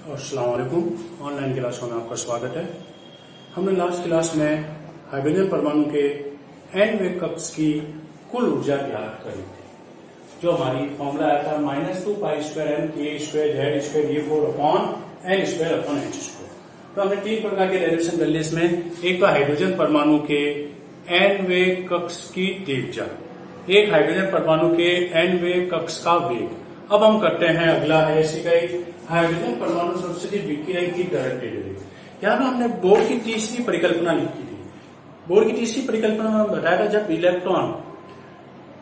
अस्सलाम वालेकुम। ऑनलाइन क्लासों में आपका स्वागत है। हमने लास्ट क्लास में हाइड्रोजन परमाणु के एन वे कक्ष की कुल ऊर्जा ज्ञात करी थी, जो हमारी फॉर्मूला आया था -2π2m/k²Z²-4/n²/h²। तो हमने तीन प्रकार के डेरिवेशन कर लिए इसमें। एक तो हाइड्रोजन परमाणु के एन वे कक्ष की तीव्रता, एक हाइड्रोजन परमाणु के एन वे कक्ष का वेग। अब हम करते हैं अगला है इसी का हाइड्रोजन परमाणु संश्लेषित विकिरण की तरंग दैर्ध्य। यहाँ पर हमने बोर की तीसरी परिकल्पना लिखी थी। बोर की तीसरी परिकल्पना में बताया था जब इलेक्ट्रॉन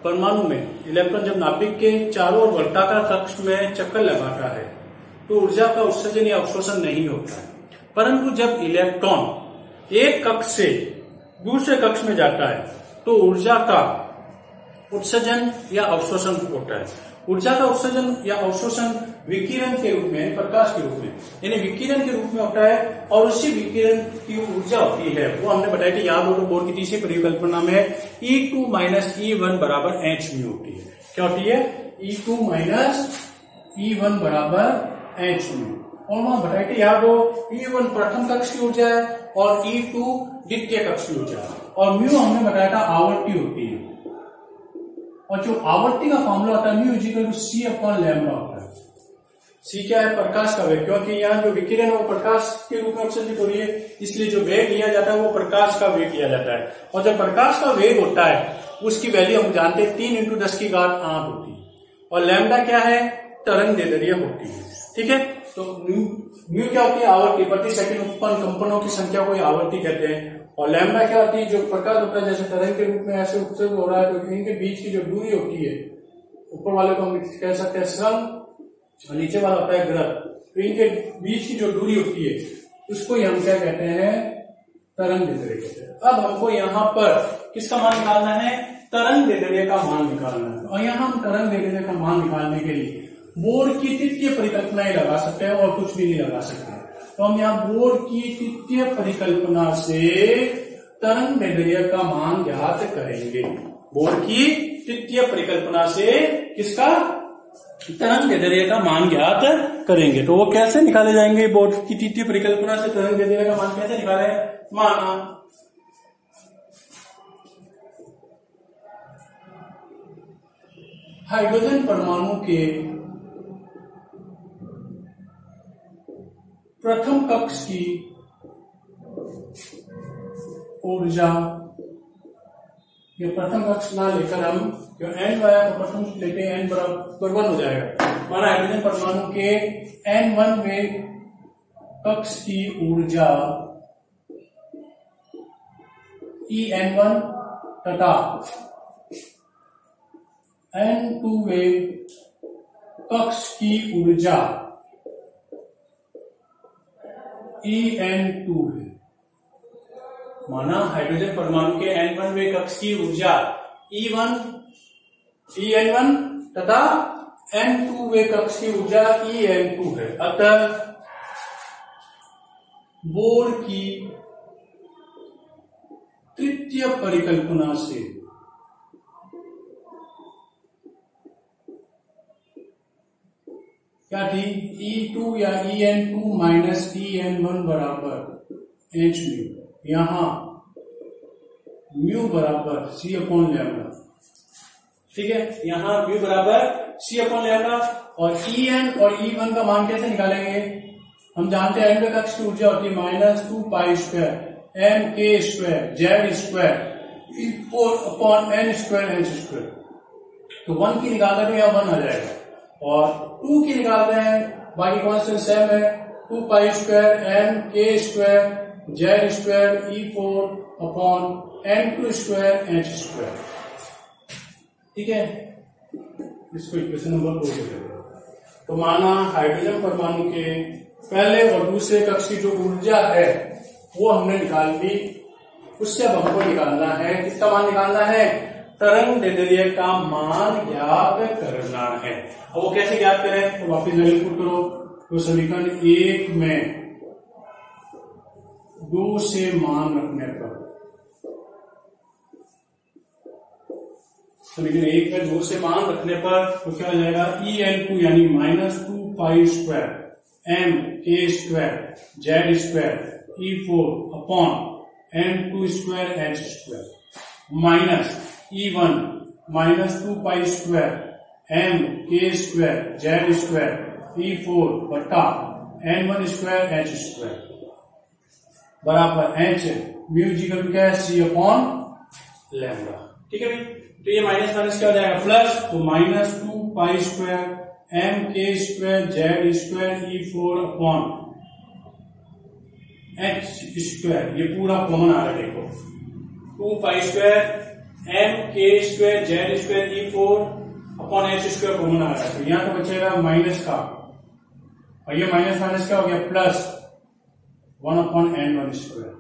परमाणु में इलेक्ट्रॉन जब नाभिक के चारों ओर वर्ताकार कक्ष में चक्कर लगाता है तो ऊर्जा का उत्सर्जन या अवशोषण नहीं होता है, परंतु जब इलेक्ट्रॉन एक कक्ष से दूसरे कक्ष में जाता है तो ऊर्जा का उत्सर्जन या अवशोषण होता है। ऊर्जा का उत्सर्जन या अवशोषण विकिरण के रूप में, प्रकाश के रूप में यानी विकिरण के रूप में होता है, और उसी विकिरण की ऊर्जा होती है वो हमने बताया कि याद हो तो बोर की तीसरी परिकल्पना में E2 - E1 बराबर hν होती है। क्या होती है? E2 - E1 बराबर hν। और वहां बताया कि याद हो E1 प्रथम कक्ष की ऊर्जा है और E2 द्वितीय कक्ष की ऊर्जा है, और म्यू हमने बताया था आवर्ती होती है, और जो आवर्ती का फॉर्मूला होता है म्यू = c/λ होता है। सी क्या है? प्रकाश का वेग, क्योंकि यहाँ जो विकिरण है वो प्रकाश के रूप में उत्सर्जित हो रही है, इसलिए जो वेग लिया जाता है वो प्रकाश का वेग लिया जाता है। और जब प्रकाश का वेग होता है उसकी वैल्यू हम जानते हैं 3 × 10⁸ होती है, और लैम्डा क्या है? तरंग दैर्ध्य होती है। ठीक है, तो म्यू क्या होती है? आवर्ती, प्रति सेकंड उत्पन्न कंपनों की संख्या को आवर्ती कहते हैं। और लैम्डा क्या होती है? जो प्रकाश होता है जैसे तरंग के रूप में ऐसे उत्सर्ग हो रहा है, तो इनके बीच की जो दूरी होती है, ऊपर वाले को हम कह सकते हैं श्रम और नीचे वाला होता है ग्रह, तो इनके बीच की जो दूरी होती है उसको ही हम क्या कहते हैं? तरंग दैर्ध्य कहते हैं। अब हमको यहाँ पर किसका मान निकालना है? तरंग दैर्ध्य का मान निकालना है। और यहाँ हम तरंग दैर्ध्य का मान निकालने के लिए बोर की तृतीय परिकल्पना ही लगा सकते हैं और कुछ भी नहीं लगा सकते। तो हम यहाँ बोर की तृतीय परिकल्पना से तरंग दैर्ध्य का मान ज्ञात करेंगे। बोर की तृतीय परिकल्पना से किसका? तरंग दैर्ध्य का मान ज्ञात करेंगे। तो वो कैसे निकाले जाएंगे? बोर की तृतीय परिकल्पना से तरंग दैर्ध्य का मान कैसे निकाले? माना हाइड्रोजन परमाणु के प्रथम कक्ष की ऊर्जा, ये प्रथम कक्ष ना लेकर हम जो n वाया तो प्रथम लेते हैं, n बराबर 1 हो जाएगा। माना हाइड्रोजन परमाणु के n1 वे कक्ष की ऊर्जा En1 तथा n2 वे कक्ष की ऊर्जा En2 है। माना हाइड्रोजन परमाणु के n1 वे कक्ष की ऊर्जा En1 तथा n2 वे कक्ष की ऊर्जा En2 है। अतः बोर की तृतीय परिकल्पना से क्या थी? E2 या En2 - En1 बराबर hν। यहां म्यू बराबर c/λ। ठीक है, यहां म्यू बराबर c/λ। और En और E1 का मान कैसे निकालेंगे? हम जानते हैं n वे कक्ष की ऊर्जा होती है -2π²m/k²Z²/n²/h²। तो 1 की निकाल रहे हैं, यहाँ 1 आ जाएगा, और 2 की निकाल रहे हैं, बाकी कांस्टेंट सेम है, 2π²m/k²E4/n²/h²। ठीक है, इसको इक्वेशन नंबर 2 दे देंगे। तो माना हाइड्रोजन परमाणु के पहले और दूसरे कक्ष की जो ऊर्जा है वो हमने निकाल दी। उससे अब हमको निकालना है, किसका मान निकालना है? तरंग दैर्ध्य का मान ज्ञात करना है। अब वो कैसे ज्ञात करें? तो वापिस वैल्यू पुट करो। तो समीकरण 1 में 2 से मान रखने पर, समीकरण 1 में 2 से मान रखने पर तो क्या हो जाएगा? En2 यानी -2π² M K square Z square E4 upon M2 square H square minus E1 minus 2 pi square M K square Z square E4 बटा N1 स्क्वायर H स्क्वायर बराबर H म्यूजिकल क्या है C अपॉन लैम्डा। ठीक है भाई, तो ये माइनस माइनस क्या हो जाएगा प्लस, तो minus 2 pi square M K square Z square E4 upon H square, ये पूरा कॉमन आ रहा है देखो, 2 pi square M K square Z square E4 upon H square common आ रहा है, तो यहां तो बचेगा माइनस का, और ये माइनस माइनस क्या हो गया plus 1 upon N1 square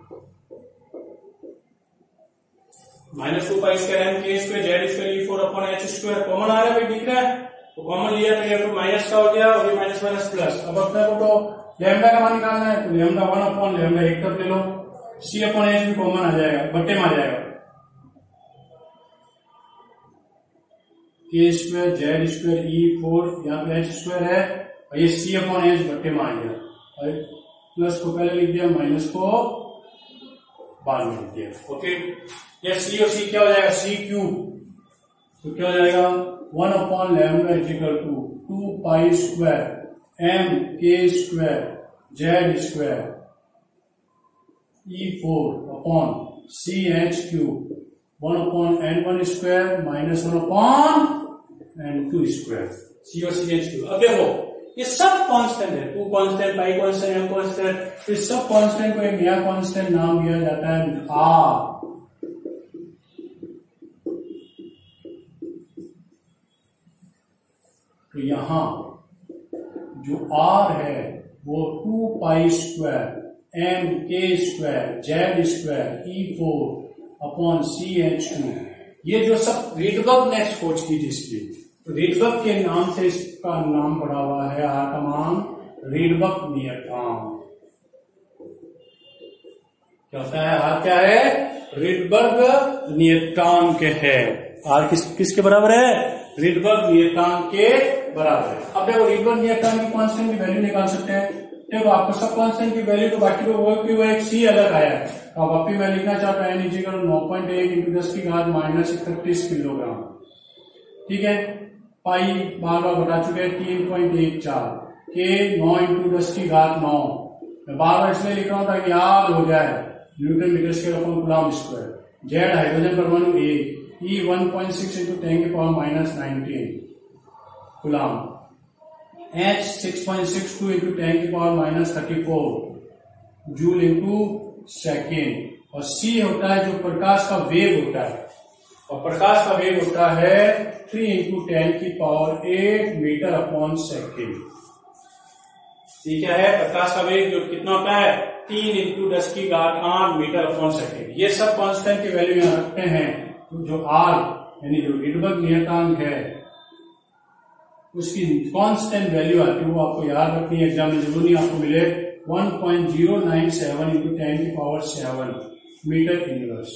minus 2 pi square M K square Z square E4 upon H square common आ रहा है भाई, दिख रहा है, तो कॉमन लिया तो ये तो माइनस का हो गया और ये माइनस माइनस प्लस। अब अपने को तो लैम्डा का मान निकालना है, तो लैम्डा 1 अपॉन लैम्डा एक तरफ ले लो, C अपॉन H भी कॉमन आ जाएगा, बट्टे में आ जाएगा, के स्क्वायर जेड स्क्वायर E4 यहाँ पे H स्क्वायर है और ये C अपॉन H बट्टे में आ गया, और प्लस को पहले लिख दिया माइनस को बाद में लिख दिया। ओके, ये C और C क्या हो जाएगा C क्यूब, तो क्या हो जाएगा 1 upon lambda equal to 2 pi square M K square Z square E4 upon C H cube 1 upon N1 square minus 1 upon N2 square, C और C H क्यूब। अब देखो ये सब कांस्टेंट है, 2 constant pi constant M constant, तो इस सब constant को एक नया कांस्टेंट नाम दिया जाता है R। तो यहां जो R है वो 2 pi square M K square Z square E4 upon C H cube, ये जो सब रीडबर्ग ने खोज की थी इसकी, तो रीडबर्ग के नाम से इसका नाम पड़ा हुआ है, R का मान रीडबर्ग नियतांक। क्या होता है R, क्या है रीडबर्ग नियतांक है, R किसके बराबर है, रीडबर्ग नियतांक के बराबर है। अब देखो रीडबर्ग नियतांक की कांस्टेंट की वैल्यू निकाल सकते हैं, देखो आपको सब कांस्टेंट की वैल्यू तो बाकी वो एक C अलग आया है, तो अब अभी मैं लिखना चाहता हूं n इक्वल 9.1 इंटू 10 की घात माइनस 31 किलोग्राम। ठीक है, पाई बार बार बता चुके हैं 3.14 के 9 इंटू 10 की घात 9, मैं बार बार इसलिए लिख रहा हूं ताकि याद हो जाए, Newton metre square upon coulomb square. Z hydrogen परमाणु E 1.6 इंटू 10 की power minus 19 coulomb, H 6.62 into 10 की power minus 34 joule into second, और C होता है जो प्रकाश का वेग होता है, और प्रकाश का वेग होता है 3 इंटू 10 की power 8 metre upon second. C क्या है, प्रकाश का वेग जो कितना होता है 3 इंटू 10 की घात 8 मीटर अपॉन सेकेंड। ये सब कांस्टेंट की वैल्यू यहां रखते हैं, जो R यानी जो रीडबर्ग नियतांक है उसकी कांस्टेंट वैल्यू आती है, वो आपको याद रखनी है, एग्जाम में जरूर नहीं आपको मिले, 1.097 इंटू 10 की पावर 7 मीटर इनवर्स।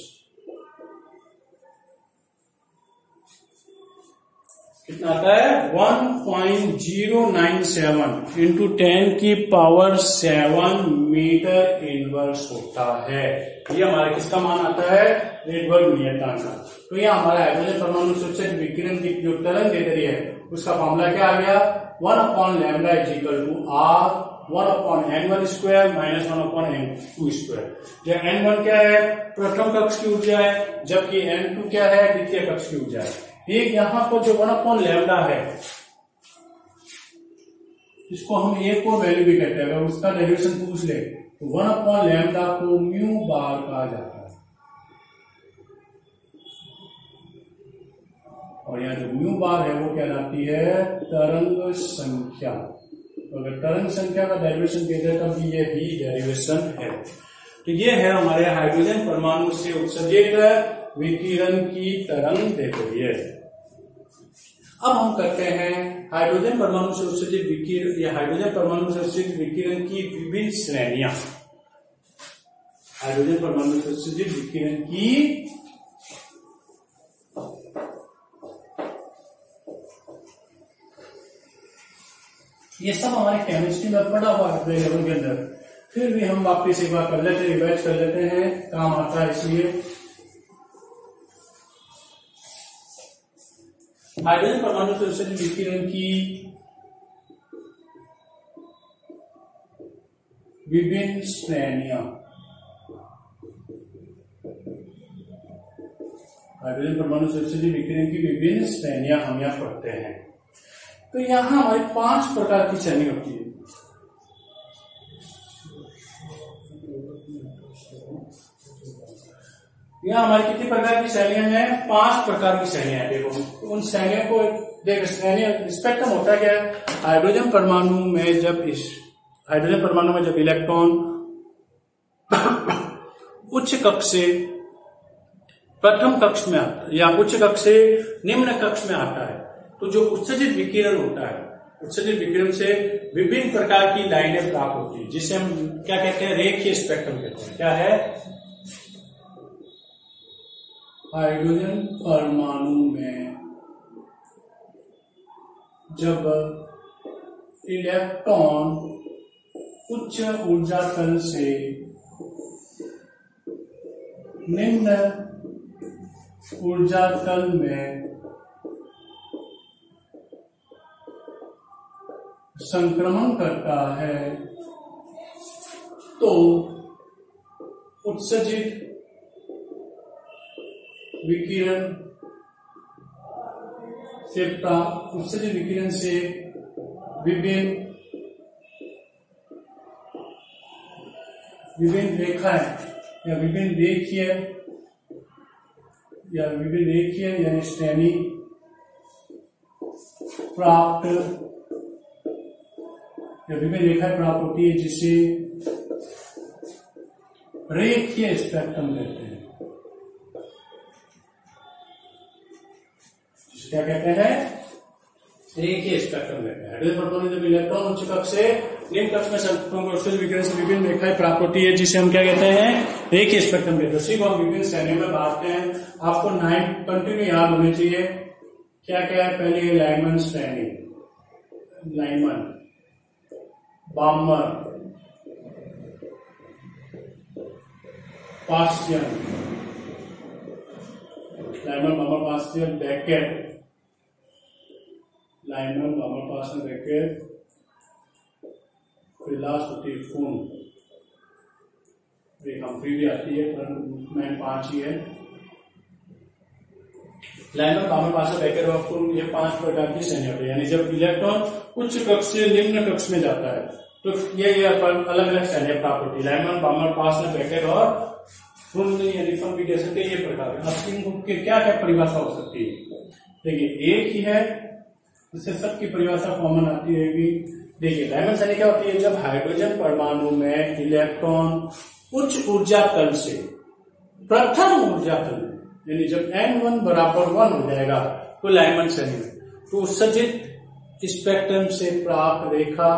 कितना आता है 1.097 इंटू 10 की पावर 7 मीटर इनवर्स होता है। ये हमारा किसका मान आता है, रीडबर्ग नियतांक का। तो ये हमारा हाइड्रोजन परमाणु से उत्सर्जित विकिरण की जो तरंग देती है उसका फॉर्मूला क्या आ गया, 1 upon lambda is equal to R 1 upon N1 square minus 1 upon N2 square. जब N1 क्या है प्रथम कक्ष की ऊर्जा है, जबकि N2 क्या है द्वितीय कक्ष की ऊर्जा है। एक यहां पर जो 1 अपॉन लैम्डा है इसको हम एक और वैल्यू भी कहते हैं, अगर उसका डेरिवेशन पूछ ले तो 1 अपॉन लैम्डा को म्यू बार कहा जाता है, और यहां जो म्यू बार है वो कहलाती है तरंग संख्या। तो अगर तरंग संख्या का डेरिवेशन कहते हैं तब ये भी डेरिवेशन है। तो ये है हमारे हाइड्रोजन परमाणु से उत्सर्जित विकिरण की तरंग देखो ये। अब हम करते हैं हाइड्रोजन परमाणु से उत्सर्जित विकिरण या हाइड्रोजन परमाणु से उत्सर्जित विकिरण की विभिन्न श्रेणियां। हाइड्रोजन परमाणु से उत्सर्जित विकिरण की ये सब हमारे केमिस्ट्री में पढ़ा हुआ है लेवल के अंदर, फिर भी हम वापस एक बार कर लेते हैं, रिवाइज कर लेते हैं, काम आता है इसलिए। हाइड्रोजन परमाणु से उत्सर्जित विकिरण की विभिन्न श्रेणियां, हाइड्रोजन परमाणु से उत्सर्जित विकिरण की विभिन्न श्रेणियां हम यहाँ पढ़ते हैं। तो यहाँ हमारी 5 प्रकार की श्रेणी होती है। यहाँ हमारी कितनी प्रकार की श्रेणियां हैं? 5 प्रकार की श्रेणियां हैं। देखो उन श्रेणियों को देख, श्रेणी स्पेक्ट्रम होता क्या है? हाइड्रोजन परमाणु में जब इलेक्ट्रॉन उच्च कक्ष से प्रथम कक्ष में आता है या उच्च कक्ष से निम्न कक्ष में आता है, तो जो उत्सर्जित विकिरण होता है, उत्सर्जित विकिरण से विभिन्न प्रकार की लाइनें प्राप्त होती है, जिसे हम क्या कहते हैं? रेखीय स्पेक्ट्रम कहते हैं। क्या है? हाइड्रोजन परमाणु में जब इलेक्ट्रॉन उच्च ऊर्जा तल से निम्न ऊर्जा तल में संक्रमण करता है, तो उत्सर्जित विकिरण से विभिन्न रेखाएं या विभिन्न रेखीय यानी श्रेणी प्राप्त या विभिन्न रेखाएं प्राप्त होती है, जिसे रेखीय स्पेक्ट्रम कहते हैं। क्या कहते हैं? रेखीय स्पेक्ट्रम कहते हैं। हाइड्रोजन परमाणु जब इलेक्ट्रॉन उच्च कक्ष से निम्न कक्ष में उत्सर्जित विकिरण से विभिन्न रेखाएं प्राप्त होती है, जिसे हम क्या कहते हैं? रेखीय स्पेक्ट्रम कहते हैं। उसी को हम विभिन्न श्रेणियों में बांटते हैं। आपको 9 कंटिन्यू याद होने चाहिए। क्या क्या है? पहले लाइमन श्रेणी, Lyman, बामर, पास्टियन, Lyman, बामर, पास्टियन, Beckett, Lyman, बामर, पास्टियन, Beckett, फिर लास्ट होती है फून। एक हम्फ्री भी आती है, परंतु मैं 5 ही है। लाइमन, बामर, पास्टियन, बेकेट और फून, ये 5 प्रकार की श्रेणी होती है। यानी जब इलेक्ट्रॉन उच्च कक्ष से निम्न कक्ष में जाता है, तो ये अलग अलग श्रेणियां प्राप्त होती है। लाइमन, बामर, पास्टियन, बेकेट और फून यानी फन भी कह सकते हैं। ये प्रकार है। अब इनकी क्या क्या परिभाषा हो सकती है? देखिए एक ही है, इससे सबकी परिभाषा कॉमन आती रहेगी। देखिए लाइमन श्रेणी क्या होती है? जब हाइड्रोजन परमाणु में इलेक्ट्रॉन उच्च ऊर्जा तल से प्रथम ऊर्जा तल, यानी जब N1 बराबर 1 हो जाएगा, तो लाइमन श्रेणी में, तो उत्सर्जित स्पेक्ट्रम से प्राप्त रेखा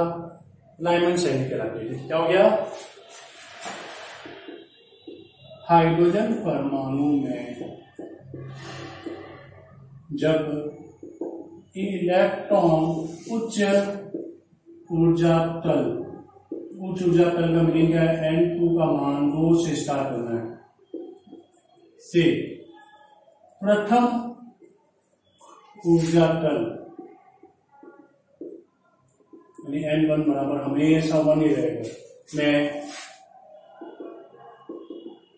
लाइमन श्रेणी कहलाती है। क्या हो गया? हाइड्रोजन परमाणु में जब इलेक्ट्रॉन उच्च ऊर्जा तल का मीनिंग क्या है? N2 का मान 2 से स्टार्ट करना है, से प्रथम ऊर्जा तल यानी N1 बराबर हमेशा 1 ही रहेगा, में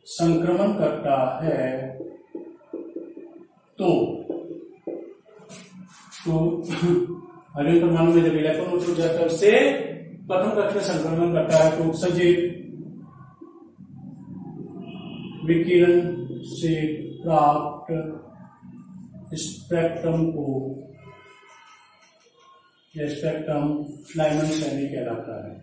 संक्रमण करता है, तो हाइड्रोजन परमाणु में जब इलेक्ट्रॉन उच्च ऊर्जा तल से प्रथम कक्ष में संक्रमण करता है, तो उत्सर्जित विकिरण से प्राप्त स्पेक्ट्रम को यह स्पेक्ट्रम लाइमन श्रेणी कहलाता है।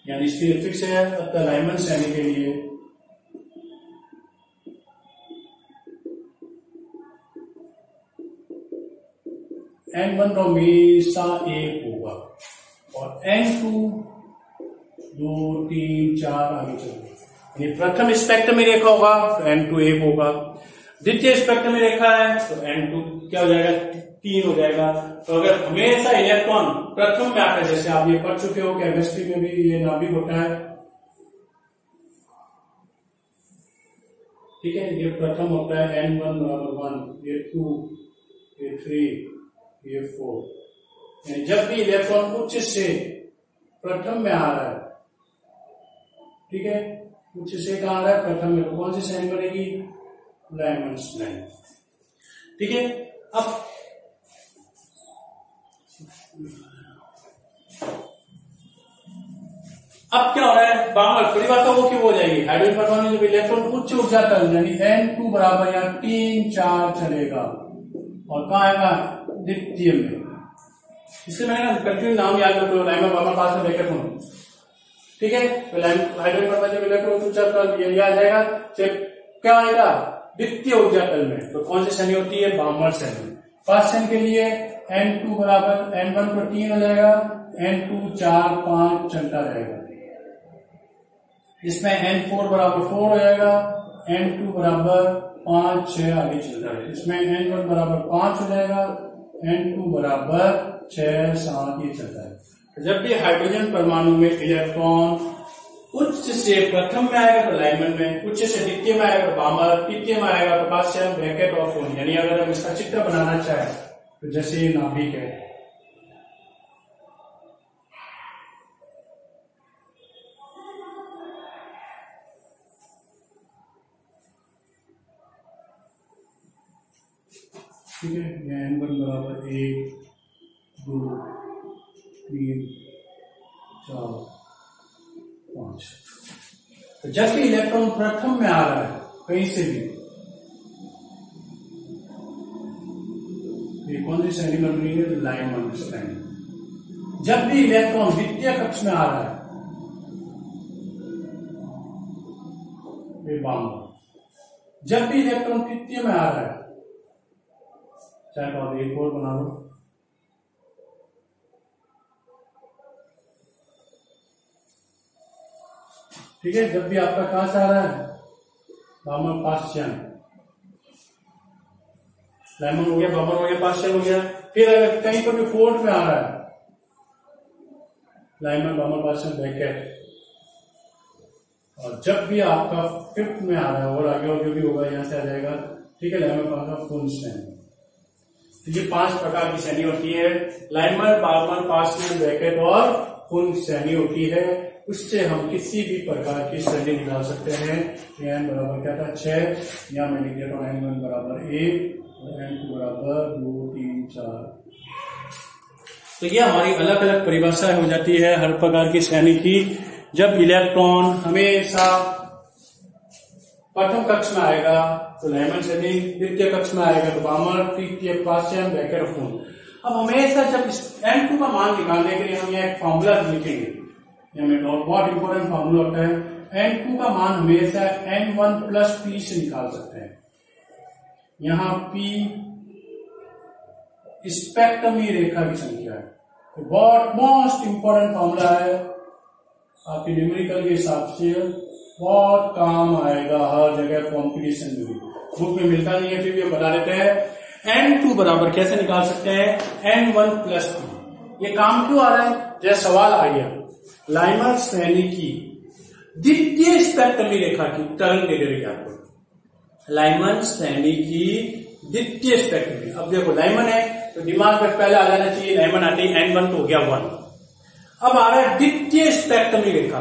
यानी इसके फिक्स है अतः लाइमन श्रेणी के लिए N1 तो हमेशा 1 होगा और N2 2 3 4 आगे चलेगा। प्रथम स्पेक्ट्रम में रेखा होगा तो N2 1 होगा, द्वितीय स्पेक्ट्रमी रेखा है तो N2 क्या हो जाएगा, 3 हो जाएगा। तो अगर हमेशा इलेक्ट्रॉन प्रथम में आता है, जैसे आप ये पढ़ चुके हो केमिस्ट्री में भी ये नाभिक होता है, ठीक है, ये प्रथम होता है N1 बराबर 1, ये 2, ये 3, ये 4। जब भी इलेक्ट्रॉन उच्च से प्रथम में आ रहा है, ठीक है, उच्च से कहा आ रहा है प्रथम में, तो कौन सी श्रेणी बनेगी, लाइमन श्रेणी, ठीक है। अब क्या हो रहा है, बाहर थोड़ी बात वो क्यों हो जाएगी, हाइड्रोजन परमाणु जब इलेक्ट्रॉन उच्च ऊर्जा तल यानी N2 बराबर यहाँ 3 4 चलेगा और कहाँ आएगा, द्वितीय में। इसलिए मैंने कंटिन्यू नाम याद रखो, लाइमन बामर पास में ब्रैकेट होना, ठीक है। तो हाइड्रोजन परमाणु जब इलेक्ट्रॉन ऊर्जा तल ये आ जाएगा, क्या आएगा, द्वितीय ऊर्जा तल में। तो कौन सी श्रेणी होती है, बामर श्रेणी। फर्स्ट श्रेणी के लिए N2 बराबर N1 पर 3 हो जाएगा, N2 4 5 चलता रहेगा। इसमें N4 बराबर 4 हो जाएगा, N2 बराबर 5 6 आगे चलता है। इसमें N1 बराबर 5 हो जाएगा, N2 बराबर 6 7 ये चलता है। जब भी हाइड्रोजन परमाणु में इलेक्ट्रॉन उच्च से प्रथम में आएगा तो लाइमन में, उच्च से द्वितीय में आएगा तो बामर, तृतीय में आएगा तो पाश्चम, ब्रैकेट और फोन। यानी अगर हम इसका चित्र बनाना चाहें तो जैसे ये नाभिक है, ठीक है, N1 बराबर 1 2 3 4 5। तो जब भी इलेक्ट्रॉन प्रथम में आ रहा है कहीं से भी, ये कौन सी श्रेणी बन रही है, लाइमन श्रेणी। जब भी इलेक्ट्रॉन द्वितीय कक्ष में आ रहा है, ये बामर। जब भी इलेक्ट्रॉन तृतीय में आ रहा है, चाहे तो आप एक और बना लो, ठीक है। जब भी आपका कहां से आ रहा है, बामर पाश्चम, लाइमन हो गया, बामर हो गया, पाश्चम हो गया। फिर अगर कहीं पर भी फोर्थ में आ रहा है, लाइमन बामर पाश्चम ब्रैकेट। और जब भी आपका फिफ्थ में आ रहा है और आगे और जो भी होगा यहां से आ जाएगा, ठीक है, लाइमन बामर फुल श्रेणी। तो ये 5 प्रकार की श्रेणी होती है, लाइमर बामर पाश्चम ब्रैकेट और फुल श्रेणी होती है। उससे हम किसी भी प्रकार की श्रेणी निकाल सकते हैं। N बराबर क्या था, 6, या मैं लिख देता हूं N1 बराबर 1 और N2 बराबर 2 3 4। तो ये हमारी अलग अलग परिभाषा हो जाती है हर प्रकार की श्रेणी की। जब इलेक्ट्रॉन हमेशा प्रथम कक्ष में आएगा तो लाइमन श्रेणी, द्वितीय कक्ष में आएगा तो बामर, तृतीय पाश्चम, ब्रैकेट और फुल। अब हमेशा जब N2 का मान निकालने के लिए हम यहाँ एक फॉर्मूला लिखेंगे, बहुत इंपॉर्टेंट फॉर्मूला होता है। N2 का मान हमेशा N1 प्लस P से निकाल सकते हैं। यहां P स्पेक्ट्रमी रेखा की संख्या है, तो बहुत मोस्ट इंपॉर्टेंट फॉर्मूला है, आपके न्यूमेरिकल के हिसाब से बहुत काम आएगा हर जगह कॉम्पिटिशन में भी। बुक में मिलता नहीं है फिर भी हम बता देते हैं। N2 बराबर कैसे निकाल सकते हैं, N1 प्लस P। ये काम क्यों आ रहा है, जैसे सवाल आ गया, लाइमन श्रेणी की द्वितीय स्पेक्ट्रमी रेखा की टर्न दे दे रही आपको, लाइमन श्रेणी की द्वितीय स्पेक्ट्रमी। अब देखो लाइमन है तो दिमाग में पहले आ जाना चाहिए, लाइमन आती है N1 तो हो गया 1। अब आ रहा है द्वितीय स्पेक्ट्रमी रेखा,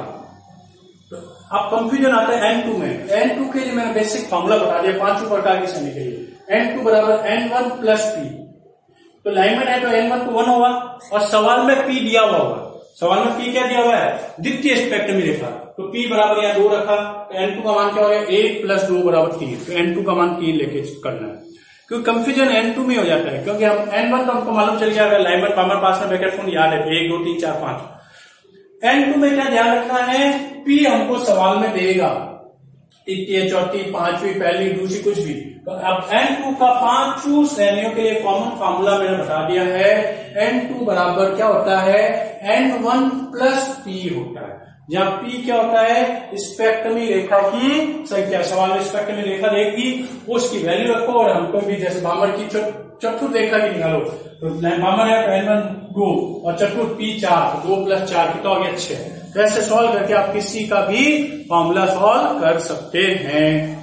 तो अब कंफ्यूजन आता है N2 में। N2 के लिए मैंने बेसिक फॉर्मूला बता दिया 5 प्रकार की श्रेणी के लिए। N2 बराबर N1 प्लस P। तो लाइमन है तो N1 तो 1 होगा और सवाल में P दिया हुआ होगा। सवाल में P क्या दिया हुआ है, द्वितीय स्पेक्ट्रमी रेखा। तो P बराबर यहाँ 2 रखा, तो N2 का मान क्या हो गया, 1 प्लस 2 बराबर 3। तो N2 का मान 3 लेके करना है, क्योंकि कंफ्यूजन N2 में हो जाता है। क्योंकि हम N1 तो हमको मालूम चल गया, लाइमन बामर पाश्चम ब्रैकेट फुल याद है 1 2 3 4 5। N2 में क्या ध्यान रखना है, P हमको सवाल में देगा, तृतीय चौथी पांचवी पहली दूसरी कुछ भी। तो अब N2 का 5 श्रेणियों के लिए कॉमन फार्मूला मैंने बता दिया है। N2 बराबर क्या होता है, N1 प्लस P होता है। जहां पी क्या होता है, स्पेक्ट्रमी रेखा की संख्या। सवाल में स्पेक्ट्रमी रेखा देगी, उसकी वैल्यू रखो और हमको भी जैसे बामर की चतुर्थ रेखा की निकालो, तो बामर है N1 2 और चतुर्थ P 4, 2 + 4 कितना हो गया 6। तो ऐसे सॉल्व करके आप किसी का भी फॉर्मूला सॉल्व कर सकते हैं।